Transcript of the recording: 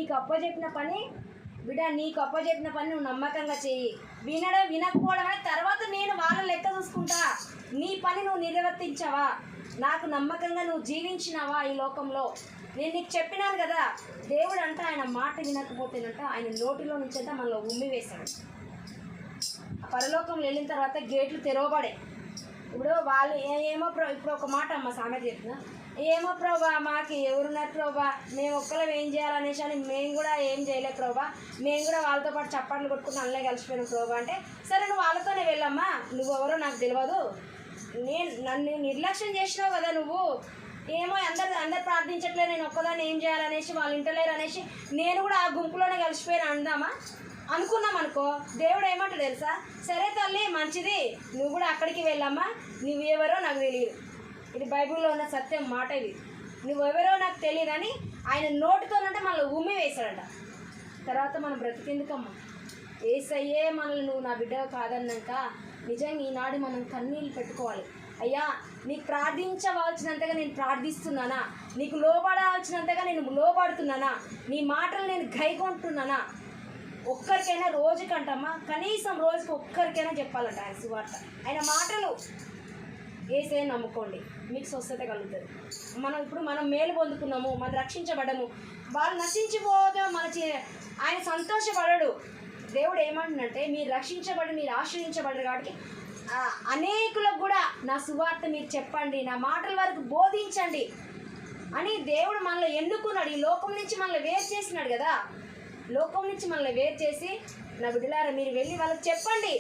నీకు అప్పచెప్పిన పని బిడ్డ, నీకు అప్పచెప్పిన పని నువ్వు నమ్మకంగా చెయ్యి. వినకపోవడం అనేది తర్వాత నేను వాళ్ళ లెక్క చూసుకుంటా. నీ పని నువ్వు నిర్వర్తించావా, నాకు నమ్మకంగా నువ్వు జీవించినావా ఈ లోకంలో? నేను నీకు చెప్పినాను కదా, దేవుడు అంట ఆయన మాట వినకపోతేనంట ఆయన నోటిలో నుంచి అంట మనలో ఉమ్మి వేశాడు. పరలోకంలో వెళ్ళిన తర్వాత గేట్లు తెరవబడే. ఇప్పుడు వాళ్ళు ఏమో ఇప్పుడు ఒక మాట అమ్మ సామెత చెప్తున్నా, ఏమో ప్రభా మాకు ఎవరున్నారు ప్రభా, మేము ఒక్కరం ఏం చేయాలనేసి అని మేము కూడా ఏం చేయలేదు ప్రభా, మేము కూడా వాళ్ళతో పాటు చప్పట్లు కొట్టుకుని అల్లే కలిసిపోయినాం ప్రభా అంటే, సరే నువ్వు వాళ్ళతోనే వెళ్ళమ్మా, నువ్వెవరో నాకు తెలియదు, నన్ను నిర్లక్ష్యం చేసినావు కదా నువ్వు, ఏమో అందరు ప్రార్థించట్లేదు, నేను ఒక్కదాన్ని ఏం చేయాలనేసి వాళ్ళు ఇంటలేరు అనేసి నేను కూడా ఆ గుంపులోనే కలిసిపోయినా అందామా అనుకున్నాం అనుకో, దేవుడు ఏమంటాడు తెలుసా, సరే తల్లి మంచిది, నువ్వు కూడా అక్కడికి వెళ్ళమ్మా, నువ్వెవరో నాకు తెలియదు. ఇది బైబిల్లో ఉన్న సత్యం మాట. ఇది నువ్వెవరో నాకు తెలియదని ఆయన నోటితోనంటే మళ్ళీ ఉమ్మి వేశాడట. తర్వాత మనం బ్రతికెందుకమ్మా? ఏసయ్యే మనల్ని నువ్వు నా బిడ్డ కాదన్నాక నిజంగా ఈనాడు మనం కన్నీళ్ళు పెట్టుకోవాలి. అయ్యా నీకు ప్రార్థించవలసినంతగా నేను ప్రార్థిస్తున్నానా, నీకు లోబడాల్సినంతగా నేను లోబడుతున్నానా, నీ మాటలు నేను గైకొంటున్నానా? ఒక్కరికైనా రోజుకంటమ్మా, కనీసం రోజుకి ఒక్కరికైనా చెప్పాలంట ఆయన సువార్త. ఆయన మాటలు ఏసే నమ్ముకోండి, మీకు స్వస్థత కలుగుతుంది. మనం మేలు పొందుకున్నాము, మనం రక్షించబడము, వాళ్ళు నశించిపోతే ఆయన సంతోషపడడు. దేవుడు ఏమంటున్నంటే మీరు రక్షించబడి మీరు ఆశ్రయించబడరు కాబట్టి అనేకులకు కూడా నా సువార్త మీరు చెప్పండి, నా మాటల వరకు బోధించండి అని దేవుడు మనల్ని ఎన్నుకున్నాడు. ఈ లోకం నుంచి మనల్ని వేరు చేసినాడు కదా, లోకం నుంచి మనల్ని వేరు చేసి నా బిడ్డలారా మీరు వెళ్ళి వాళ్ళకి చెప్పండి.